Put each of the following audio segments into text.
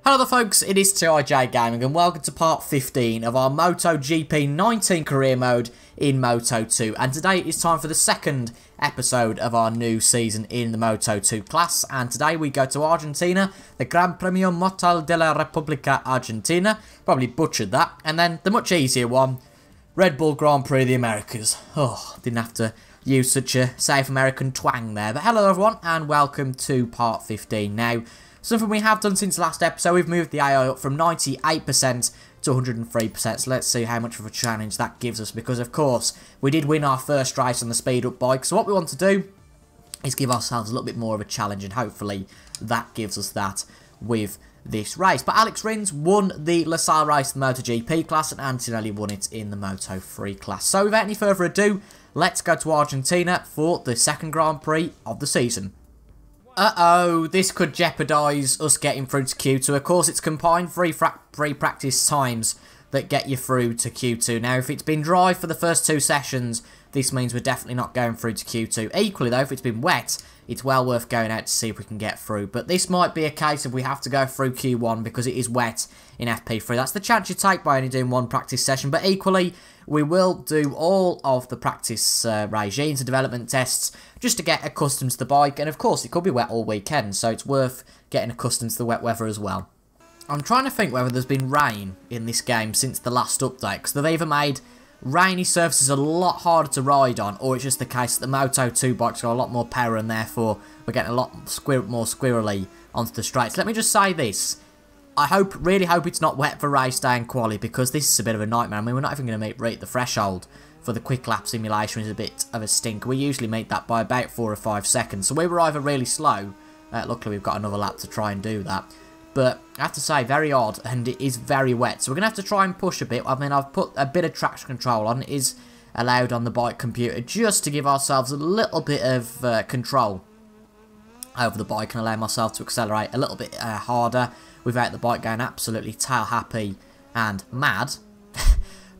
Hello there folks, it is TIJ Gaming and welcome to part 15 of our MotoGP 19 career mode in Moto2, and today it's time for the second episode of our new season in the Moto2 class, and today we go to Argentina, the Gran Premio Motor de la Repubblica Argentina, probably butchered that, and then the much easier one, Red Bull Grand Prix of the Americas. Oh, didn't have to use such a safe American twang there, but hello everyone and welcome to part 15. Now, something we have done since last episode, we've moved the AI up from 98% to 103%, so let's see how much of a challenge that gives us, because of course, we did win our first race on the speed up bike, so what we want to do is give ourselves a little bit more of a challenge, and hopefully that gives us that with this race. But Alex Rins won the LaSalle race in the MotoGP class, and Antonelli won it in the Moto3 class. So without any further ado, let's go to Argentina for the second Grand Prix of the season. Uh-oh, this could jeopardise us getting through to Q2. Of course, it's combined free practice times that get you through to Q2. Now, if it's been dry for the first two sessions, this means we're definitely not going through to Q2. Equally, though, if it's been wet, it's well worth going out to see if we can get through. But this might be a case of we have to go through Q1 because it is wet in FP3. That's the chance you take by only doing one practice session. But equally, we will do all of the practice regimes and development tests just to get accustomed to the bike. And of course, it could be wet all weekend, so it's worth getting accustomed to the wet weather as well. I'm trying to think whether there's been rain in this game since the last update, because they've either made rainy surfaces a lot harder to ride on, or it's just the case that the Moto2 bikes got a lot more power and therefore we're getting a lot more squirrely onto the straights. Let me just say this. I really hope it's not wet for race day and quali, because this is a bit of a nightmare. I mean, we're not even going to meet the threshold for the quick lap simulation, which is a bit of a stink. We usually meet that by about 4 or 5 seconds, so we were either really slow. Luckily, we've got another lap to try and do that. But I have to say, very odd, and it is very wet. So we're going to have to try and push a bit. I mean, I've put a bit of traction control on. It is allowed on the bike computer just to give ourselves a little bit of control over the bike and allow myself to accelerate a little bit harder without the bike going absolutely tail happy and mad.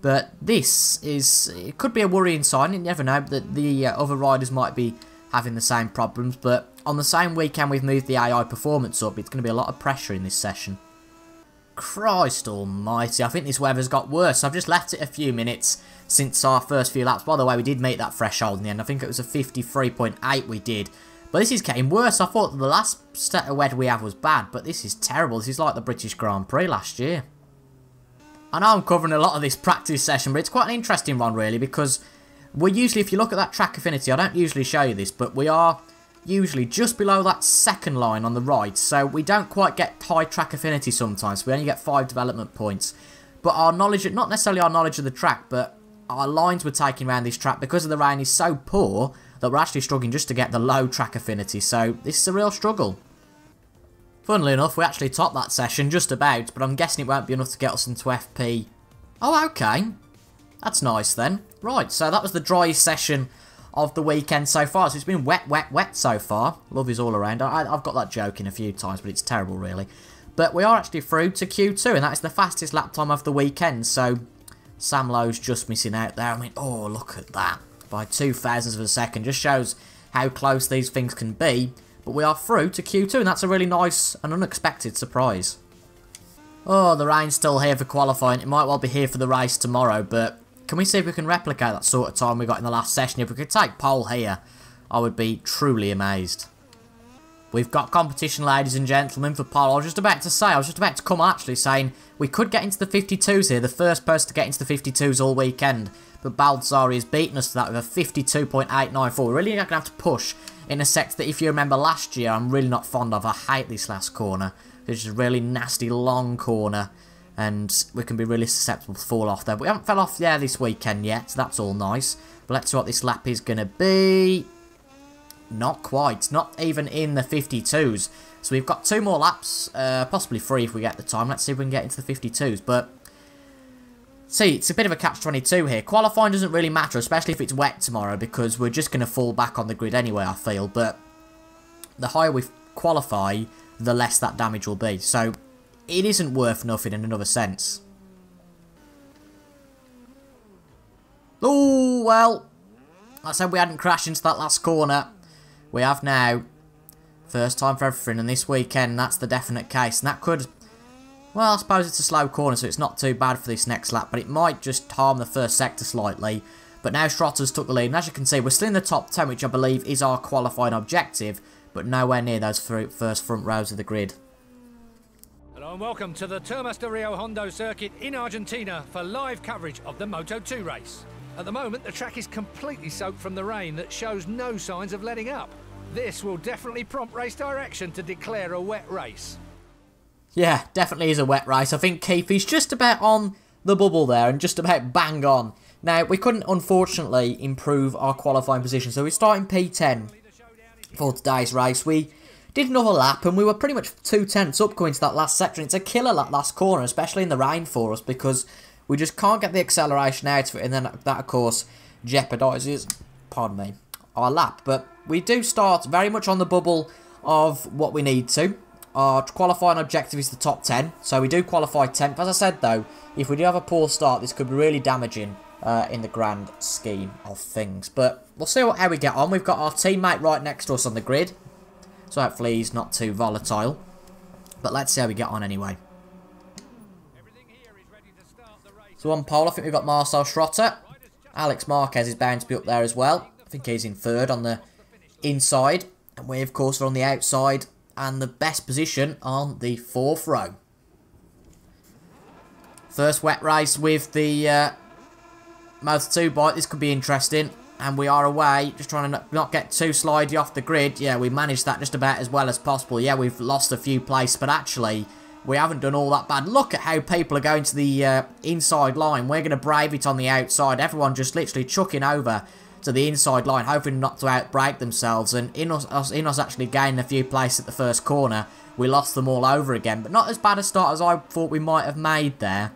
But this is, it could be a worrying sign. You never know that the other riders might be having the same problems, but on the same weekend we've moved the AI performance up, it's going to be a lot of pressure in this session. Christ almighty, I think this weather's got worse. I've just left it a few minutes since our first few laps. By the way, we did meet that threshold in the end. I think it was a 53.8 we did. But this is getting worse. I thought the last set of weather we had was bad, but this is terrible. This is like the British Grand Prix last year. I know I'm covering a lot of this practice session, but it's quite an interesting one really, because we're usually, if you look at that track affinity, I don't usually show you this, but we are usually just below that second line on the right, so we don't quite get high track affinity sometimes. We only get 5 development points. But our knowledge, not necessarily our knowledge of the track, but our lines we're taking around this track because of the rain is so poor that we're actually struggling just to get the low track affinity, so this is a real struggle. Funnily enough, we actually topped that session just about, but I'm guessing it won't be enough to get us into FP. Oh, okay. That's nice then. Right, so that was the driest session of the weekend so far. So it's been wet, wet, wet so far. Love is all around. I've got that joke in a few times, but it's terrible really. But we are actually through to Q2, and that is the fastest lap time of the weekend. So Sam Lowe's just missing out there. I mean, oh, look at that. By 0.02 of a second. Just shows how close these things can be. But we are through to Q2, and that's a really nice and unexpected surprise. Oh, the rain's still here for qualifying. It might well be here for the race tomorrow, but can we see if we can replicate that sort of time we got in the last session? If we could take pole here, I would be truly amazed. We've got competition, ladies and gentlemen, for pole. I was just about to come on actually saying we could get into the 52s here, the first person to get into the 52s all weekend. But Baldassari has beaten us to that with a 52.894. We're really going to have to push in a sector that, if you remember last year, I'm really not fond of. I hate this last corner. It's just a really nasty long corner, and we can be really susceptible to fall off there. But we haven't fell off there this weekend yet, so that's all nice. But let's see what this lap is going to be. Not quite. Not even in the 52s. So we've got 2 more laps, possibly 3 if we get the time. Let's see if we can get into the 52s. But see, it's a bit of a catch-22 here. Qualifying doesn't really matter, especially if it's wet tomorrow, because we're just going to fall back on the grid anyway, I feel. But the higher we qualify, the less that damage will be. So it isn't worth nothing in another sense. Oh, well, I said we hadn't crashed into that last corner. We have now. First time for everything, and this weekend, that's the definite case. And that could Well, I suppose it's a slow corner, so it's not too bad for this next lap, but it might just harm the first sector slightly. But now Strotter's took the lead, and as you can see, we're still in the top 10, which I believe is our qualifying objective, but nowhere near those first front rows of the grid. Hello and welcome to the Termas de Rio Hondo circuit in Argentina for live coverage of the Moto2 race. At the moment, the track is completely soaked from the rain that shows no signs of letting up. This will definitely prompt race direction to declare a wet race. Yeah, definitely is a wet race. I think Keithie's just about on the bubble there and just about bang on. Now, we couldn't, unfortunately, improve our qualifying position, so we're starting P10 for today's race. We did another lap, and we were pretty much 2/10 up going to that last section. It's a killer last corner, especially in the rain for us, because we just can't get the acceleration out of it, and then that, of course, jeopardises, pardon me, our lap. But we do start very much on the bubble of what we need to. Our qualifying objective is the top 10, so we do qualify 10th. As I said, though, if we do have a poor start, this could be really damaging in the grand scheme of things. But we'll see how we get on. We've got our teammate right next to us on the grid, so hopefully he's not too volatile. But let's see how we get on anyway. So on pole, I think we've got Marcel Schrotter. Alex Marquez is bound to be up there as well. I think he's in third on the inside, and we, of course, are on the outside and the best position on the fourth row. First wet race with the Moto2 bike. This could be interesting. And we are away, just trying to not get too slidey off the grid. Yeah, we managed that just about as well as possible. Yeah, we've lost a few places, but actually, we haven't done all that bad. Look at how people are going to the inside line. We're going to brave it on the outside. Everyone just literally chucking over to the inside line, hoping not to outbrake themselves. And in us actually gaining a few places at the first corner, we lost them all over again. But not as bad a start as I thought we might have made there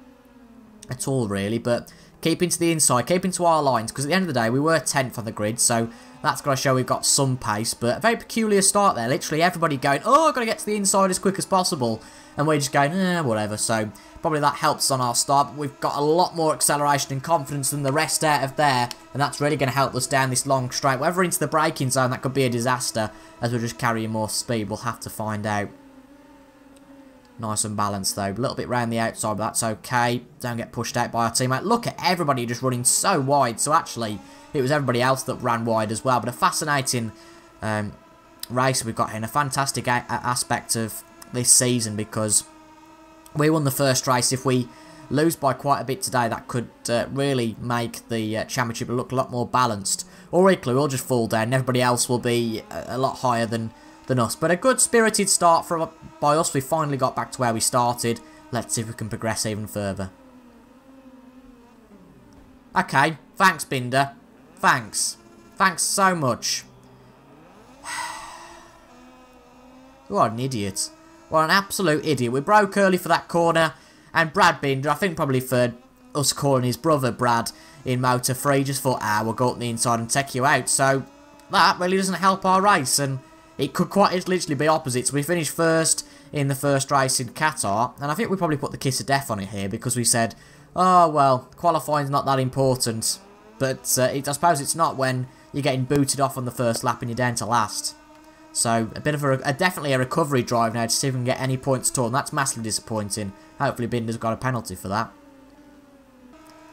at all, really. But keeping to the inside, keeping to our lines, because at the end of the day, we were 10th on the grid, so that's got to show we've got some pace. But a very peculiar start there. Literally everybody going, oh, I've got to get to the inside as quick as possible. And we're just going, whatever. So probably that helps on our start. But we've got a lot more acceleration and confidence than the rest out of there. And that's really going to help us down this long straight. Whether into the braking zone, that could be a disaster. As we're just carrying more speed, we'll have to find out. Nice and balanced though. A little bit round the outside, but that's okay. Don't get pushed out by our teammate. Look at everybody just running so wide. So actually, it was everybody else that ran wide as well. But a fascinating race we've got here. And a fantastic aspect of this season, because we won the first race. If we lose by quite a bit today, that could really make the championship look a lot more balanced. Or equally, we'll just fall down and everybody else will be a lot higher than us. But a good spirited start by us. We finally got back to where we started. Let's see if we can progress even further. Okay, thanks Binder. Thanks so much. What an idiot. What an absolute idiot. We broke early for that corner, and Brad Binder, I think probably for us calling his brother Brad in Moto3, just thought, we'll go up the inside and take you out. So that really doesn't help our race, and it could quite literally be opposites. We finished first in the first race in Qatar, and I think we probably put the kiss of death on it here, because we said, oh well, qualifying's not that important. But I suppose it's not when you're getting booted off on the first lap and you're down to last. So, a bit of definitely a recovery drive now to see if we can get any points at all, and that's massively disappointing. Hopefully Binder's got a penalty for that.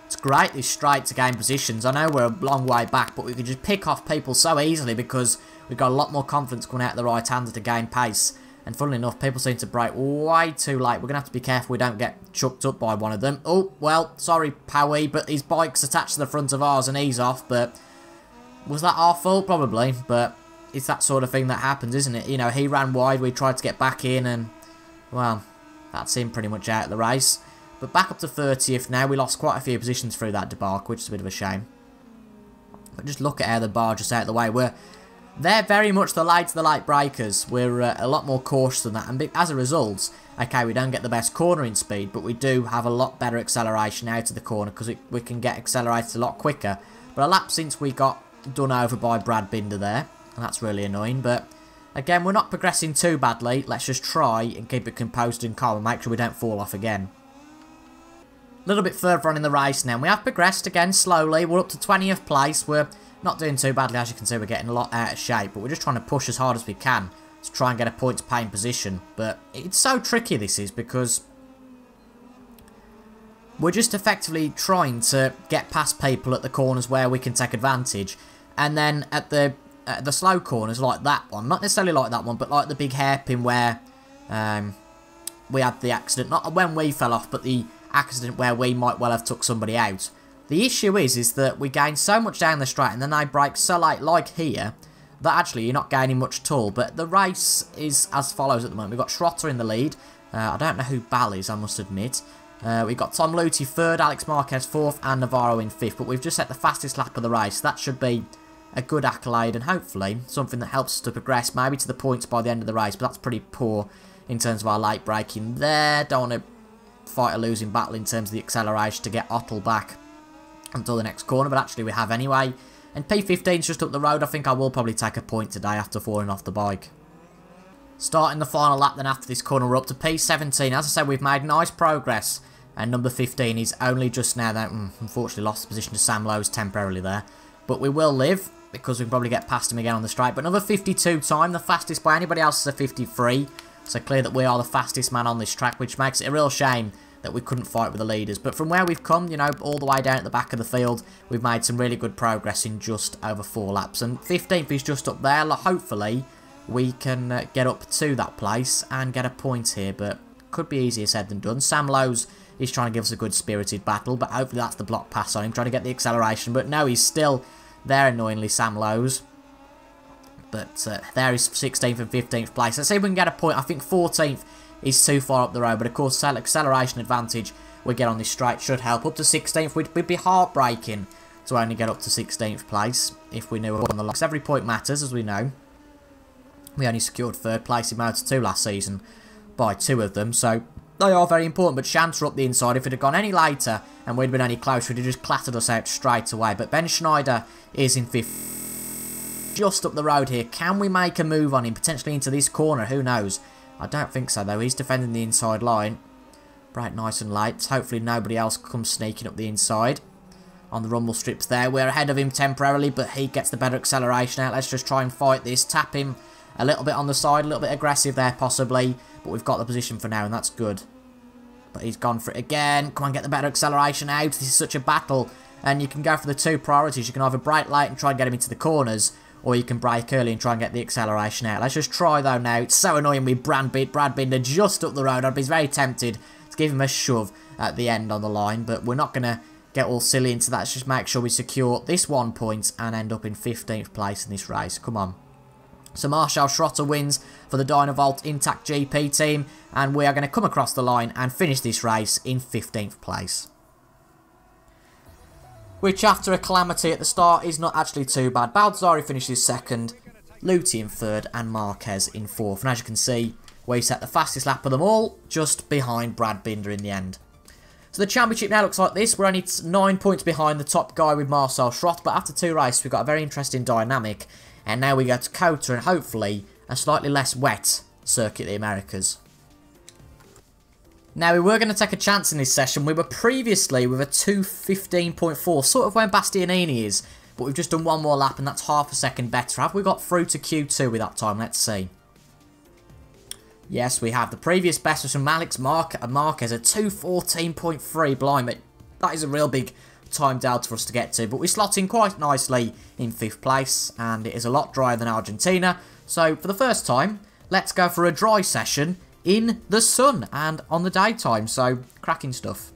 It's great, this straight to gain positions. I know we're a long way back, but we can just pick off people so easily because we've got a lot more confidence coming out of the right-hander to gain pace. And funnily enough, people seem to brake way too late. We're going to have to be careful we don't get chucked up by one of them. Oh, well, sorry, Powie, but his bike's attached to the front of ours and he's off, but was that our fault? Probably, but it's that sort of thing that happens, isn't it? You know, he ran wide, we tried to get back in, and, well, that's him pretty much out of the race. But back up to 30th now. We lost quite a few positions through that debacle, which is a bit of a shame. But just look at how the bar just out of the way. They're very much the late breakers. We're a lot more cautious than that. And as a result, okay, we don't get the best cornering speed, but we do have a lot better acceleration out of the corner because we can get accelerated a lot quicker. But a lap since we got done over by Brad Binder there, and that's really annoying. But again, we're not progressing too badly. Let's just try and keep it composed and calm and make sure we don't fall off again. A little bit further on in the race now. We have progressed again slowly. We're up to 20th place. We're not doing too badly, as you can see. We're getting a lot out of shape, but we're just trying to push as hard as we can to try and get a points paying position. But it's so tricky, this is, because We're just effectively trying to get past people at the corners where we can take advantage. And then at the slow corners like that one, not necessarily like that one, but like the big hairpin where we had the accident. Not when we fell off, but the accident where we might well have took somebody out. The issue is that we gain so much down the straight and then they brake so late, like here, that actually you're not gaining much at all. But the race is as follows at the moment. We've got Schrotter in the lead. I don't know who Ball is, I must admit. We've got Tom Luthi 3rd, Alex Marquez 4th, and Navarro in 5th. But we've just set the fastest lap of the race. That should be a good accolade and hopefully something that helps us to progress maybe to the points by the end of the race. But that's pretty poor in terms of our late braking there. Don't want to fight a losing battle in terms of the acceleration to get Ottel back until the next corner. But actually we have anyway. And P15's just up the road. I think I will probably take a point today after falling off the bike. Starting the final lap then after this corner, we're up to P17. As I said, we've made nice progress. And number 15 is only just now that unfortunately lost the position to Sam Lowe's temporarily there. But we will live because we can probably get past him again on the straight. But another 52 time, the fastest by anybody else is a 53. So clear that we are the fastest man on this track, which makes it a real shame that we couldn't fight with the leaders. But from where we've come, you know, all the way down at the back of the field, we've made some really good progress in just over 4 laps. And 15th is just up there. Hopefully we can get up to that place and get a point here, but could be easier said than done. Sam Lowe's is trying to give us a good spirited battle, but hopefully that's the block pass on him, trying to get the acceleration. But no, he's still there annoyingly, Sam Lowe's. But there is 16th and 15th place. Let's see if we can get a point. I think 14th is too far up the road, but of course acceleration advantage we get on this straight should help. Up to 16th, we'd be heartbreaking to only get up to 16th place if we knew we were on the line. Every point matters, as we know. We only secured 3rd place in Moto2 last season by 2 of them, so they are very important. But Chance are up the inside. If it had gone any later and we'd been any closer, we'd have just clattered us out straight away. But Ben Schneider is in 5th, just up the road here. Can we make a move on him, potentially into this corner? Who knows? I don't think so, though. He's defending the inside line. Bright, nice and light. Hopefully nobody else comes sneaking up the inside. On the rumble strips there. We're ahead of him temporarily, but he gets the better acceleration out. Let's just try and fight this. Tap him a little bit on the side. A little bit aggressive there, possibly. But we've got the position for now, and that's good. But he's gone for it again. Come on, get the better acceleration out. This is such a battle. And you can go for the 2 priorities. You can either brake late and try and get him into the corners, or you can brake early and try and get the acceleration out. Let's just try, though, now. It's so annoying with Brad Binder just up the road. I'd be very tempted to give him a shove at the end on the line, but we're not going to get all silly into that. Let's just make sure we secure this 1 point and end up in 15th place in this race. Come on. So Marshall Schrotter wins for the Dynavolt Intact GP team, and we are going to come across the line and finish this race in 15th place. Which, after a calamity at the start, is not actually too bad. Baldassari finishes 2nd, Luthi in 3rd, and Marquez in 4th. And as you can see, we set the fastest lap of them all, just behind Brad Binder in the end. So the championship now looks like this. We're only 9 points behind the top guy with Marcel Schrott, but after 2 races, we've got a very interesting dynamic. And now we go to Kota and hopefully a slightly less wet Circuit of the Americas. Now, we were going to take a chance in this session. We were previously with a 2:15.4, sort of where Bastianini is, but we've just done 1 more lap and that's half a second better. Have we got through to Q2 with that time? Let's see. Yes, we have. The previous best was from Alex Marquez, a 2:14.3. Blimey, that is a real big time delta for us to get to, but we slot in quite nicely in 5th place, and it is a lot drier than Argentina. So, for the first time, let's go for a dry session in the sun and on the daytime, so cracking stuff.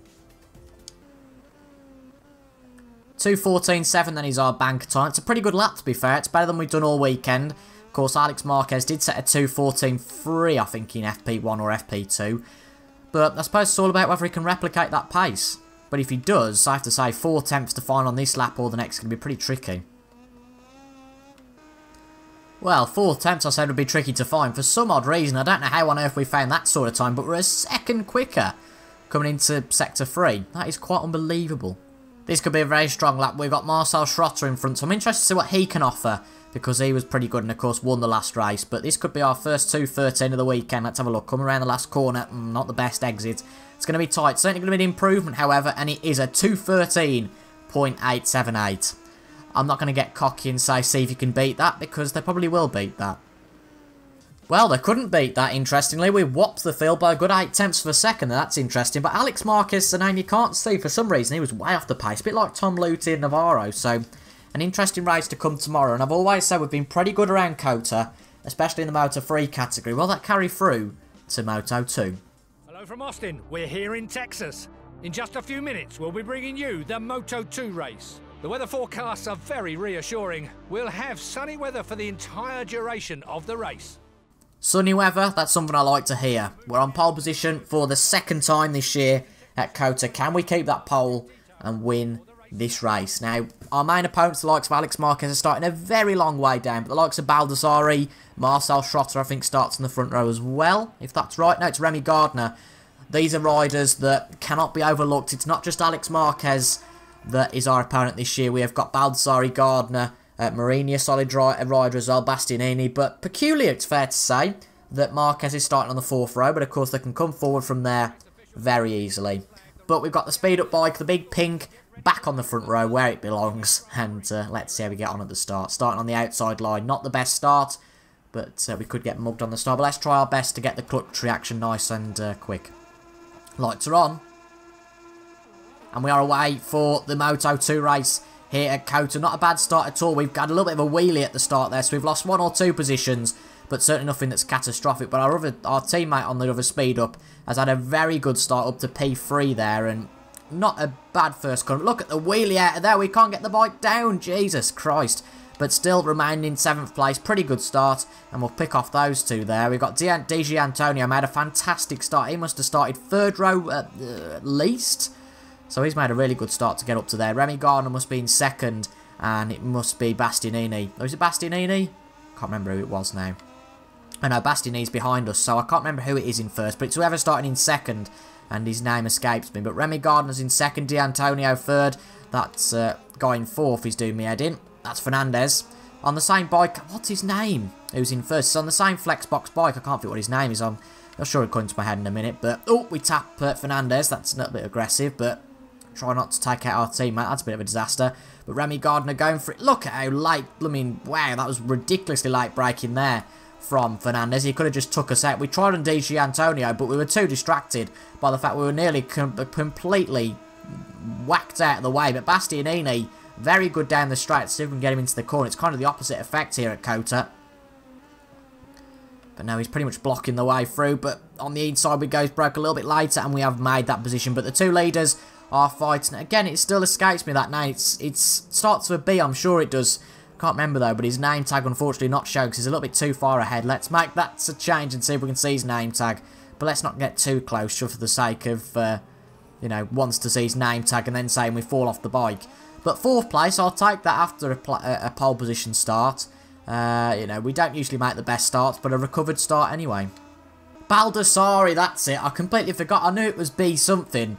2:14.7 then is our bank time. It's a pretty good lap, to be fair. It's better than we've done all weekend. Of course, Alex Marquez did set a 2:14.3, I think, in FP1 or FP2. But I suppose it's all about whether he can replicate that pace. But if he does, I have to say 4 attempts to find on this lap or the next is going to be pretty tricky. Well, 4 attempts I said would be tricky to find. For some odd reason, I don't know how on earth we found that sort of time, but we're a second quicker coming into Sector 3. That is quite unbelievable. This could be a very strong lap. We've got Marcel Schrotter in front, so I'm interested to see what he can offer, because he was pretty good and, of course, won the last race. But this could be our first 2:13 of the weekend. Let's have a look. Coming around the last corner, not the best exit. It's going to be tight. Certainly going to be an improvement, however, and it is a 2:13.878. I'm not going to get cocky and say, see if you can beat that, because they probably will beat that. Well, they couldn't beat that, interestingly. We whopped the field by a good 8/10 of a second, and that's interesting. But Alex Marquez, the name you can't see, for some reason, he was way off the pace. A bit like Tom Luthi and Navarro. So, an interesting race to come tomorrow. And I've always said we've been pretty good around COTA, especially in the Moto 3 category. Will that carry through to Moto 2? Hello from Austin. We're here in Texas. In just a few minutes, we'll be bringing you the Moto 2 race. The weather forecasts are very reassuring. We'll have sunny weather for the entire duration of the race. Sunny weather, that's something I like to hear. We're on pole position for the second time this year at COTA. Can we keep that pole and win this race? Now, our main opponents, the likes of Alex Marquez, are starting a very long way down. But the likes of Baldassari, Marcel Schrotter, I think, starts in the front row as well. If that's right. No, it's Remy Gardner. These are riders that cannot be overlooked. It's not just Alex Marquez that is our opponent this year. We have got Baldassari, Gardner, Marini, a solid rider as well, Bastianini. But peculiar, it's fair to say, that Marquez is starting on the 4th row. But of course, they can come forward from there very easily. But we've got the speed-up bike, the big pink, back on the front row where it belongs. And let's see how we get on at the start. Starting on the outside line, not the best start, but we could get mugged on the start. But let's try our best to get the clutch reaction nice and quick. Lights are on. And we are away for the Moto 2 race here at COTA. Not a bad start at all. We've got a little bit of a wheelie at the start there, so we've lost 1 or 2 positions, but certainly nothing that's catastrophic. But our teammate on the other speed up has had a very good start up to P3 there, and not a bad first corner. Look at the wheelie out of there. We can't get the bike down. Jesus Christ. But still remaining in 7th place. Pretty good start, and we'll pick off those two there. We've got DG Antonio, made a fantastic start. He must have started 3rd row at least. So he's made a really good start to get up to there. Remy Gardner must be in 2nd, and it must be Bastianini. Oh, is it Bastianini? Can't remember who it was now. I know Bastianini's behind us, so I can't remember who it is in 1st, but it's whoever started in 2nd, and his name escapes me. But Remy Gardner's in 2nd, D'Antonio 3rd. That's guy in 4th, he's doing me head in. That's Fernandez. On the same bike, what's his name? Who's in 1st? It's on the same Flexbox bike. I can't think what his name is on. Not sure it'll come to my head in a minute, but oh, we tap Fernandez. That's a little bit aggressive, but try not to take out our teammate. That's a bit of a disaster. But Remy Gardner going for it. Look at how late. I mean, wow, that was ridiculously late braking there from Fernandez. He could have just took us out. We tried on DG Antonio, but we were too distracted by the fact we were nearly completely whacked out of the way. But Bastianini, very good down the straight. See if we can get him into the corner. It's kind of the opposite effect here at COTA. But no, he's pretty much blocking the way through. But on the inside we go. He's broke a little bit later, and we have made that position. But the 2 leaders are fighting. Again, it still escapes me, that name. It starts with a B, I'm sure it does. Can't remember though, but his name tag unfortunately not shown because he's a little bit too far ahead. Let's make that a change and see if we can see his name tag. But let's not get too close, just for the sake of, you know, wants to see his name tag and then saying we fall off the bike. But 4th place, I'll take that after a pole position start. You know, we don't usually make the best starts, but a recovered start anyway. Baldassari, that's it. I completely forgot. I knew it was B something.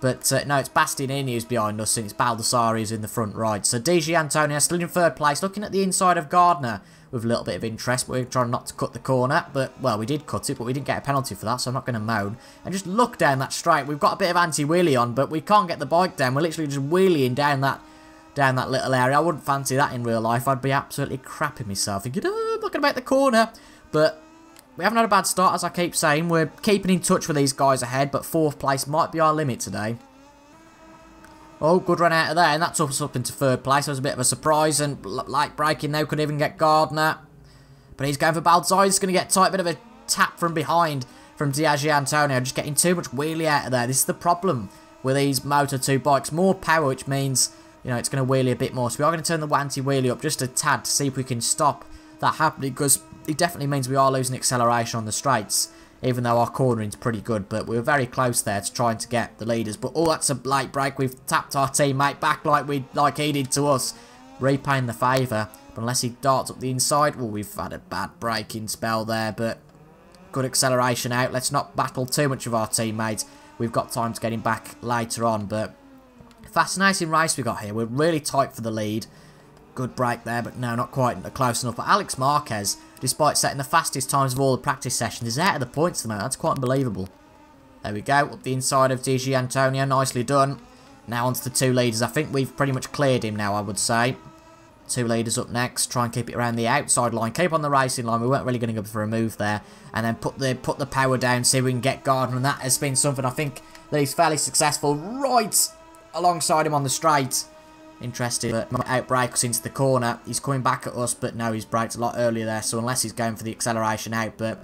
But no, it's Bastianini who's behind us, and it's Baldassari who's in the front right. So DG Antonio still in 3rd place, looking at the inside of Gardner with a little bit of interest. But we're trying not to cut the corner. But, well, we did cut it, but we didn't get a penalty for that, so I'm not going to moan. And just look down that straight. We've got a bit of anti-wheelie on, but we can't get the bike down. We're literally just wheeling down that little area. I wouldn't fancy that in real life. I'd be absolutely crapping myself, thinking, oh, I'm not going to make the corner. But we haven't had a bad start, as I keep saying. We're keeping in touch with these guys ahead, but 4th place might be our limit today. Oh, good run out of there, and that took us up into 3rd place. That was a bit of a surprise, and like braking now, could even get Gardner. But he's going for Baldassari. He's going to get tight. Bit of a tap from behind from Diageo Antonio. Just getting too much wheelie out of there. This is the problem with these Moto 2 bikes. More power, which means, you know, it's going to wheelie a bit more. So we are going to turn the anti-wheelie up just a tad to see if we can stop that happening, because it definitely means we are losing acceleration on the straights, even though our cornering's pretty good. But we were very close there to trying to get the leaders. But oh, that's a late break. We've tapped our teammate back like he did to us, repaying the favour. But unless he darts up the inside, well, we've had a bad braking spell there. But good acceleration out. Let's not battle too much of our teammates. We've got time to get him back later on. But fascinating race we got here. We're really tight for the lead. Good break there, but no, not quite close enough. But Alex Marquez, despite setting the fastest times of all the practice sessions, is out of the points at the moment. That's quite unbelievable. There we go, up the inside of DG Antonio, nicely done. Now onto the 2 leaders. I think we've pretty much cleared him now, I would say. 2 leaders up next. Try and keep it around the outside line. Keep on the racing line. We weren't really going to go for a move there. And then put the power down. See if we can get Gardner. And that has been something I think that he's fairly successful. Right alongside him on the straight. Interesting. But outbrake us into the corner. He's coming back at us. But no, he's braked a lot earlier there. So unless he's going for the acceleration out. But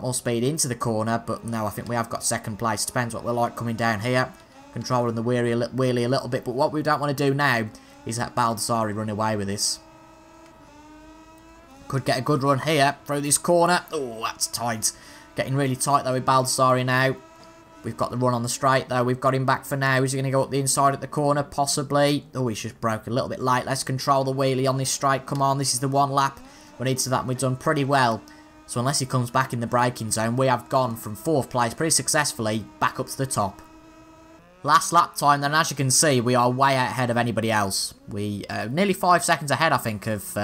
more speed into the corner. But no, I think we have got second place. Depends what we're like coming down here. Controlling the wheelie a little bit. But what we don't want to do now is that Baldassarre run away with this. Could get a good run here through this corner. Oh, that's tight. Getting really tight though with Baldassarre now. We've got the run on the straight though. We've got him back for now. Is he going to go up the inside at the corner? Possibly. Oh, he's just broke a little bit late. Let's control the wheelie on this straight. Come on, this is the one lap. We need to that and we've done pretty well. So unless he comes back in the braking zone, we have gone from 4th place pretty successfully back up to the top. Last lap time, then, as you can see, we are way out ahead of anybody else. We nearly 5 seconds ahead, I think, of...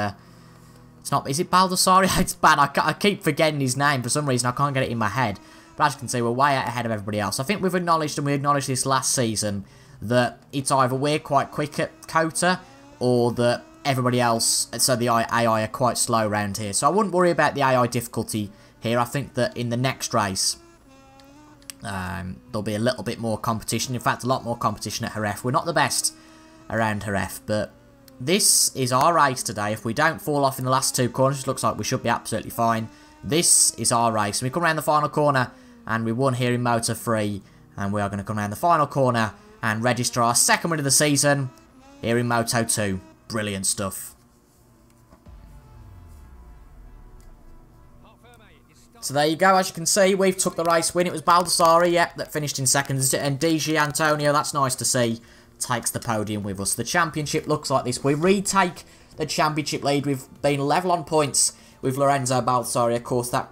it's not... Is it Baldassarre? It's bad. I keep forgetting his name for some reason. I can't get it in my head. But as you can see, we're way out ahead of everybody else. I think we've acknowledged, and we acknowledged this last season, that it's either we're quite quick at COTA, or that everybody else, so the AI are quite slow around here. So I wouldn't worry about the AI difficulty here. I think that in the next race... there'll be a little bit more competition. In fact, a lot more competition at Jerez. We're not the best around Jerez, but this is our race today. If we don't fall off in the last 2 corners, it looks like we should be absolutely fine. This is our race. We come around the final corner, and we won here in Moto 3, and we are going to come around the final corner and register our 2nd win of the season here in Moto 2. Brilliant stuff. So there you go, as you can see, we've took the race win. It was Baldassarre, yep, that finished in 2nd. And DG Antonio, that's nice to see, takes the podium with us. The championship looks like this. We retake the championship lead. We've been level on points with Lorenzo Baldassarre. Of course, that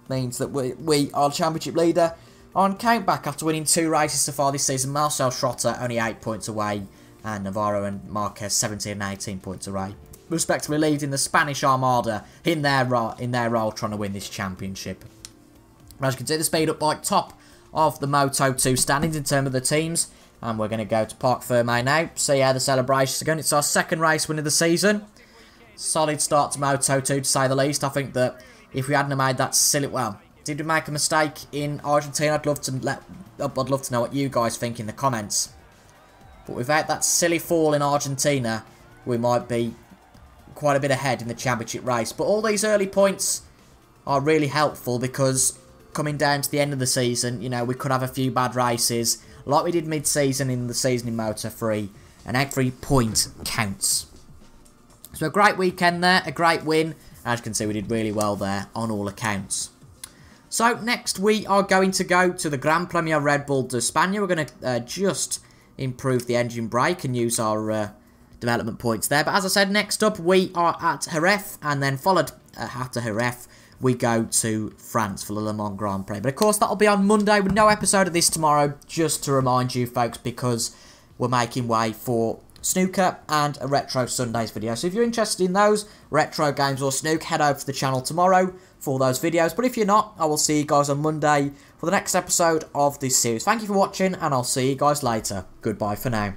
means that we are championship leader on countback after winning 2 races so far this season. Marcel Schrotter only 8 points away, and Navarro and Marquez 17 and 18 points away, respectively leading the Spanish Armada in their role trying to win this championship. As you can see, the speed up bike top of the Moto 2 standings in terms of the teams. And we're going to go to Parc Fermé now, see how the celebrations are going. It's our 2nd race win of the season. Solid start to Moto 2 to say the least. I think that if we hadn't made that silly... Well, did we make a mistake in Argentina? I'd love to know what you guys think in the comments. But without that silly fall in Argentina, we might be quite a bit ahead in the championship race. But all these early points are really helpful because coming down to the end of the season, you know, we could have a few bad races like we did mid-season in the season in Moto 3, and every point counts. So a great weekend there, a great win. As you can see, we did really well there on all accounts. So next we are going to go to the Gran Premio Red Bull de España. We're going to just improve the engine brake and use our development points there. But as I said, next up we are at Jerez, and then followed after Jerez we go to France for the Le Mans Grand Prix. But of course that'll be on Monday with no episode of this tomorrow, just to remind you folks, because we're making way for snooker and a Retro Sundays video. So if you're interested in those retro games or snooker, head over to the channel tomorrow for those videos. But if you're not, I will see you guys on Monday for the next episode of this series. Thank you for watching, and I'll see you guys later. Goodbye for now.